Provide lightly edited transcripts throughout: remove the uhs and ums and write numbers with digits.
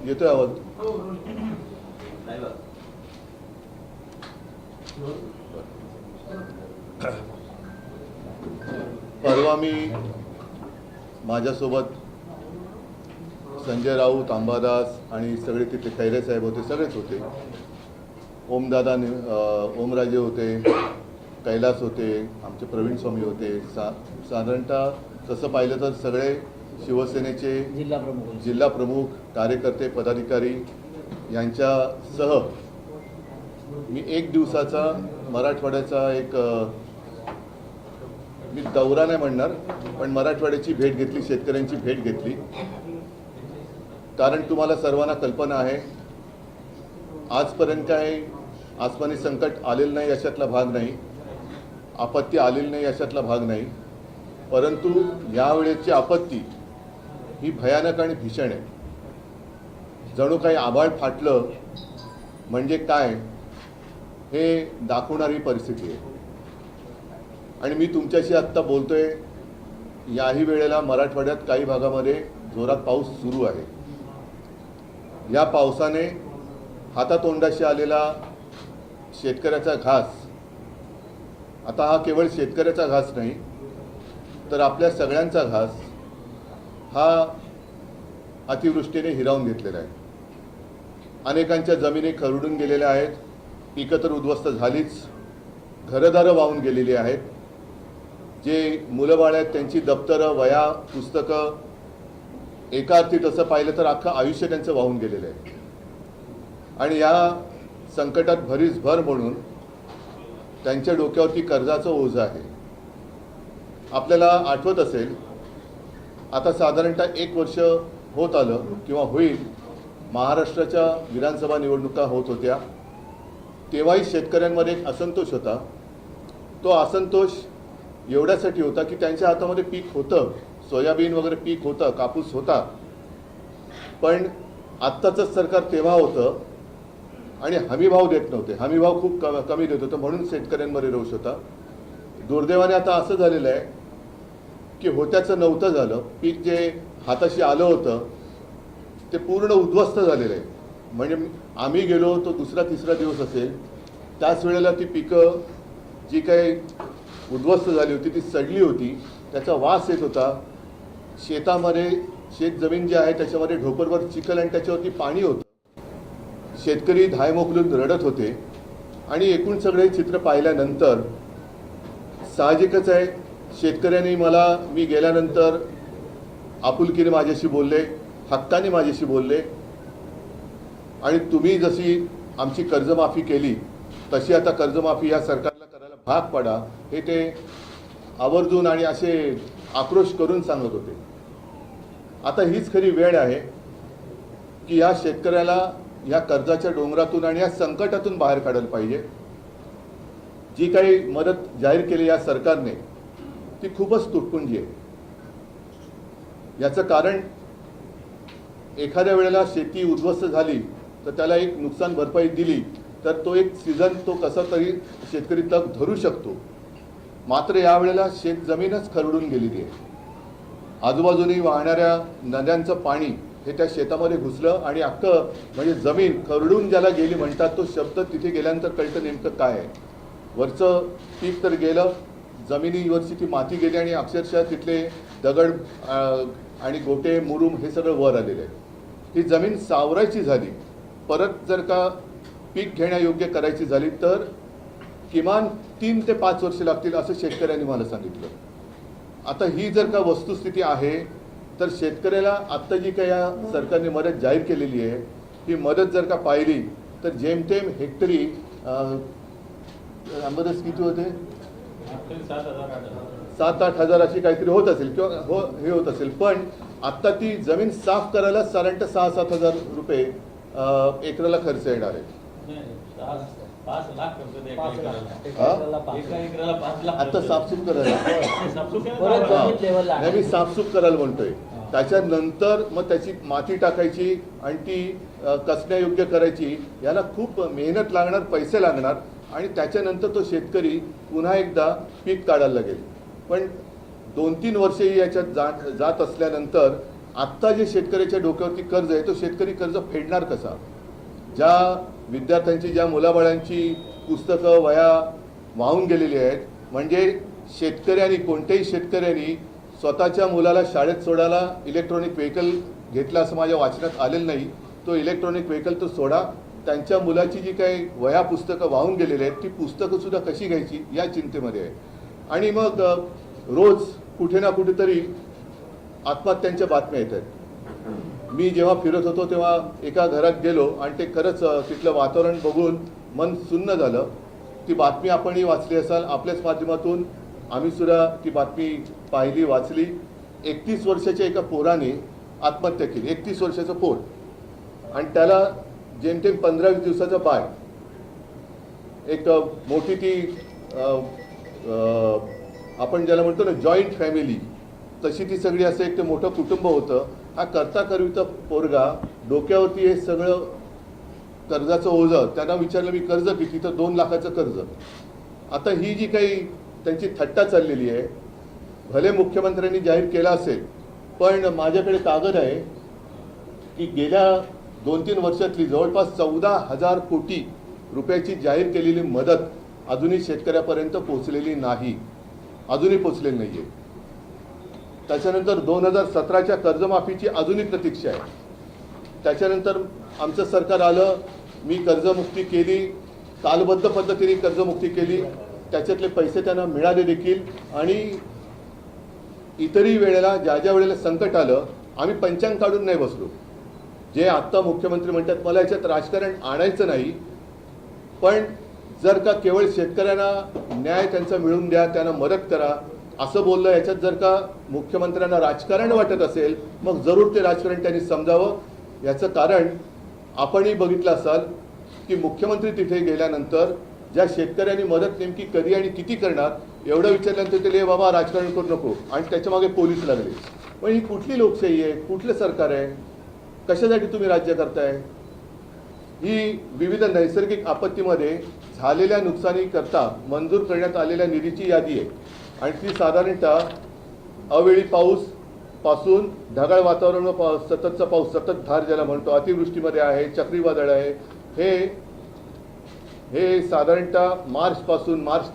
येतोय आवाज? परवा मी माझ्यासोबत संजय राऊत, अंबादास आणि सगळे तिथे खैरे साहेब होते, सगळेच होते. ओमदादा, ओमराजे होते, कैलास होते, आमचे प्रवीण स्वामी होते. साधारणतः तसं पाहिलं तर सगळे शिवसेनेचे जिल्हा प्रमुख, कार्यकर्ते, पदाधिकारी यांच्यासह मी एक दिवसाचा मराठवाड्याचा एक मी दौरा नाही म्हणणार, पण मराठवाड्याची भेट घेतली, शेतकऱ्यांची भेट घेतली. कारण तुम्हाला सर्वांना कल्पना आहे, आजपर्यंत काही आसमानी संकट आलेलं नाही अशातला भाग नाही, आपत्ती आलेली नाही अशातला भाग नाही. परंतु यावेळेची आपत्ती ही भयानक आणि भीषण आहे. जणू काही आभाळ फाटलं म्हणजे काय हे दाखवणारी परिस्थिती आहे. आणि मी तुमच्याशी आत्ता बोलतोय, याही वेळेला मराठवाड्यात काही भागामध्ये जोरात पाऊस सुरू आहे. या पावसाने हातातोंडाशी आलेला शेतकऱ्याचा घास, आता हा केवळ शेतकऱ्याचा घास नाही तर आपल्या सगळ्यांचा घास हा अतिवृष्टीने हिरावून घेतलेला आहे. अनेकांच्या जमिनी खरडून गेलेल्या आहेत, पिकं तर उद्ध्वस्त झालीच, घरदारं वाहून गेलेली आहेत. जे मुलं बाळ आहेत त्यांची दप्तरं, वह्या, पुस्तकं, एका अर्थी तसं पाहिलं तर अख्खं आयुष्य त्यांचं वाहून गेलेलं आहे. आणि या संकटात भरीसभर म्हणून त्यांच्या डोक्यावरती कर्जाचं ओझं आहे. आपल्याला आठवत असेल, आता साधारणतः 1 वर्ष होत आलं किंवा होईल, महाराष्ट्राच्या विधानसभा निवडणुका होत होत्या. तेव्हाही शेतकऱ्यांमध्ये एक असंतोष होता. तो असंतोष एवढ्यासाठी होता की त्यांच्या हातामध्ये पीक होतं, सोयाबीन वगैरे पीक होतं, कापूस होता. पण आत्ताचं सरकार तेव्हा होतं आणि हमीभाव देत नव्हते, हमीभाव खूप कमी देत होतं, म्हणून शेतकऱ्यांमध्ये रोष होता. दुर्दैवाने आता असं झालेलं आहे की होत्याचं नव्हतं झालं. पीक जे हाताशी आलं होतं ते पूर्ण उद्ध्वस्त झालेलं आहे. म्हणजे आम्ही गेलो तो दुसरा तिसरा दिवस असेल, त्याच वेळेला ती पिकं जी काही उद्ध्वस्त झाली होती ती सडली होती, त्याचा वास येत होता. शेतामध्ये शेतजमीन जी आहे त्याच्यामध्ये ढोपरभर चिखल आणि त्याच्यावरती पाणी होतं. शेतकरी धाय मोकलून रडत होते. आणि एकूण सगळे चित्र पाहिल्यानंतर साहजिकच आहे, शेतकऱ्यांनी मी गेल्यानंतर आपुलकीने माझ्याशी बोलले, हक्काने माझ्याशी बोलले. आणि तुम्ही जशी आमची कर्जमाफी केली तशी आता कर्जमाफी या सरकारला करायला भाग पडा, हे ते आवर्जून आणि असे आक्रोश करून सांगत होते. आता हीच खरी वेळ आहे की या शेतकऱ्याला या कर्जाच्या डोंगरातून आणि या संकटातून बाहेर काढायला पाहिजे. जी काही मदत जाहीर केली या सरकारने ती खूपच तुटपुंजी आहे. याचं कारण, एखाद्या वेळेला शेती उद्ध्वस्त झाली तर त्याला एक नुकसान भरपाई दिली तर तो एक सीझन तो कसा तरी शेतकरी तग धरू शकतो. मात्र यावेळेला शेतजमीनच खरडून गेलेली आहे. आजूबाजूनी वाहणाऱ्या नद्यांचं पाणी हे त्या शेतामध्ये घुसलं आणि अख्खं म्हणजे जमीन खरडून ज्याला गेली म्हणतात, तो शब्द तिथे गेल्यानंतर कळतं नेमकं काय आहे. वरचं पीक तर गेलं, जमिनीवरची ती माती गेली आणि अक्षरशः तिथले दगड आणि गोटे, मुरुम हे सगळं वर आलेलं आहे. ही जमीन सावरायची झाली, परत जर का पीक घेण्यायोग्य करायची झाली तर किमान 3 ते 5 वर्ष लागतील असं शेतकऱ्यांनी मला सांगितलं. आता ही जर का वस्तुस्थिती आहे तर शेतकऱ्याला आत्ता जी काही या सरकारने मदत जाहीर केलेली आहे ही मदत जर का पाहिली तर जेमतेम हेक्टरी अंबादास किती होते, 7-8 हजार अशी काहीतरी होत असेल किंवा हे होत असेल. पण आत्ता ती जमीन साफ करायला साधारणतः 6-7 हजार रुपये एकराला खर्च येणार आहे. आता साफसूफ करायला मी साफसूफ करायला म्हणतोय. त्याच्यानंतर मग त्याची माती टाकायची आणि ती कसण्यायोग्य करायची, याला खूप मेहनत लागणार, पैसे लागणार. आणि त्याच्यानंतर तो शेतकरी पुन्हा एकदा पीक काढायला लागेल. पण 2-3 वर्षेही याच्यात जात असल्यानंतर आत्ता जे शेतकऱ्याच्या डोक्यावरती कर्ज आहे तो शेतकरी कर्ज फेडणार कसा? ज्या विद्यार्थ्यांची, ज्या मुलाबाळांची पुस्तकं, वह्या वाहून गेलेली आहेत, म्हणजे शेतकऱ्यांनी, कोणत्याही शेतकऱ्यांनी स्वतःच्या मुलाला शाळेत सोडायला इलेक्ट्रॉनिक व्हेकल घेतला असं माझ्या वाचनात आलेलं नाही. तो इलेक्ट्रॉनिक व्हेकल तर सोडा, त्यांच्या मुलाची जी काही वह्या पुस्तकं वाहून गेलेली आहेत ती पुस्तकंसुद्धा कशी घ्यायची या चिंतेमध्ये आहे. आणि मग रोज कुठे ना कुठेतरी आत्महत्यांच्या बातम्या येत आहेत. मी जेव्हा फिरत होतो तेव्हा एका घरात गेलो आणि ते खरंच तिथलं वातावरण बघून मन सुन्न झालं. ती बातमी आपणही वाचली असाल, आपल्याच माध्यमातून आम्ही सुद्धा ती बातमी पाहिली, वाचली. 31 वर्षाच्या एका पोराने आत्महत्या केली. 31 वर्षाचं पोर, आणि त्याला जेमतेम 15-20 दिवसाचा बाळ. एक मोठी ती आपण ज्याला म्हणतो ना जॉईंट फॅमिली, तशी ती सगळी असं एक ते मोठं कुटुंब होतं. हा करता करविता पोरगा, डोक्यावरती हे सगळं कर्जाचं ओझं. त्यांना विचारलं मी कर्ज किती, तर 2 लाखाचं कर्ज. आता ही जी काही त्यांची थट्टा चाललेली आहे, भले मुख्यमंत्र्यांनी जाहीर केला असेल, पण माझ्याकडे कागद आहे की गेल्या 2-3 वर्षातली जवळपास 14,000 कोटी रुपयाची जाहीर केलेली मदत अजूनही शेतकऱ्यापर्यंत पोहोचलेली नाही, अजूनही पोहोचलेली नाही आहे. त्याच्यानंतर 2017च्या कर्जमाफीची अजूनही प्रतीक्षा आहे. त्याच्यानंतर आमचं सरकार आलं, मी कर्जमुक्ती केली, कालबद्ध पद्धतीने कर्जमुक्ती केली, त्याच्यातले पैसे त्यांना मिळाले देखील. आणि इतरही वेळेला ज्या ज्या वेळेला संकट आलं आम्ही पंचांग काढून नाही बसलो. जे आत्ता मुख्यमंत्री म्हणतात मला याच्यात राजकारण आणायचं नाही, पण जर का केवळ शेतकऱ्यांना न्याय त्यांचा मिळवून द्या, त्यांना मदत करा असं बोललं, याच्यात जर का मुख्यमंत्र्यांना राजकारण वाटत असेल मग जरूर ते राजकारण त्यांनी समजावं. याचं कारण आपणही बघितलं असाल की मुख्यमंत्री तिथे गेल्यानंतर ज्या शेतकऱ्यांनी मदत नेमकी कधी आणि किती करणार एवढं विचारल्यानंतर ते बाबा राजकारण करू नको, आणि त्याच्यामागे पोलीस लागले. पण ही कुठली लोकशाही आहे, कुठलं सरकार आहे, कशासाठी तुम्ही राज्य करताय? ही विविध नैसर्गिक आपत्तीमध्ये झालेल्या नुकसानीकरता मंजूर करण्यात आलेल्या निधीची यादी आहे, आणि ती साधारणतः अवेळी पाऊस पासून ढगाळ वातावरण, सततचा पाऊस, सतत धार ज्याला म्हणतो, अतिवृष्टीमध्ये आहे, चक्रीवादळ आहे, हे साधारणतः मार्च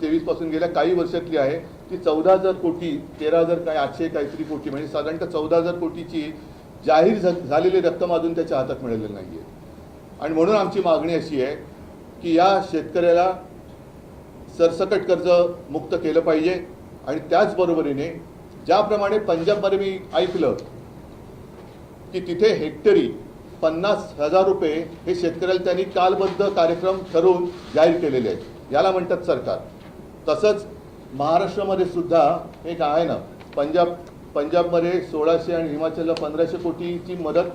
23 पासून गेल्या काही वर्षातली आहे. ती 14,000 कोटी, 13,000 काय 800 काहीतरी कोटी, म्हणजे साधारणतः 14,000 कोटीची जाहीर झालेली रक्कम अजून त्याच्या हातात मिळालेली नाही आहे. आणि म्हणून आमची मागणी अशी आहे की या शेतकऱ्याला सरसकट कर्ज मुक्त केलं पाहिजे. आणि त्याचबरोबरीने ज्याप्रमाणे पंजाबमध्ये मी ऐकलं की तिथे हेक्टरी 50,000 रुपये हे शेतकऱ्याला त्यांनी कालबद्ध कार्यक्रम ठरवून जाहीर केलेले आहेत, याला म्हणतात सरकार. तसंच महाराष्ट्रामध्ये सुद्धा एक आहे ना, पंजाबमध्ये 1600 आणि हिमाचलला 1500 कोटीची मदत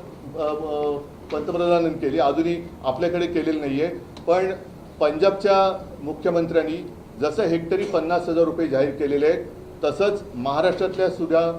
पंतप्रधानांनी केली, अजूनही आपल्याकडे केलेली नाही आहे. पण पंजाबच्या मुख्यमंत्र्यांनी जसं हेक्टरी 50,000 रुपये जाहीर केलेले आहेत, तसंच महाराष्ट्रातल्या सुद्धा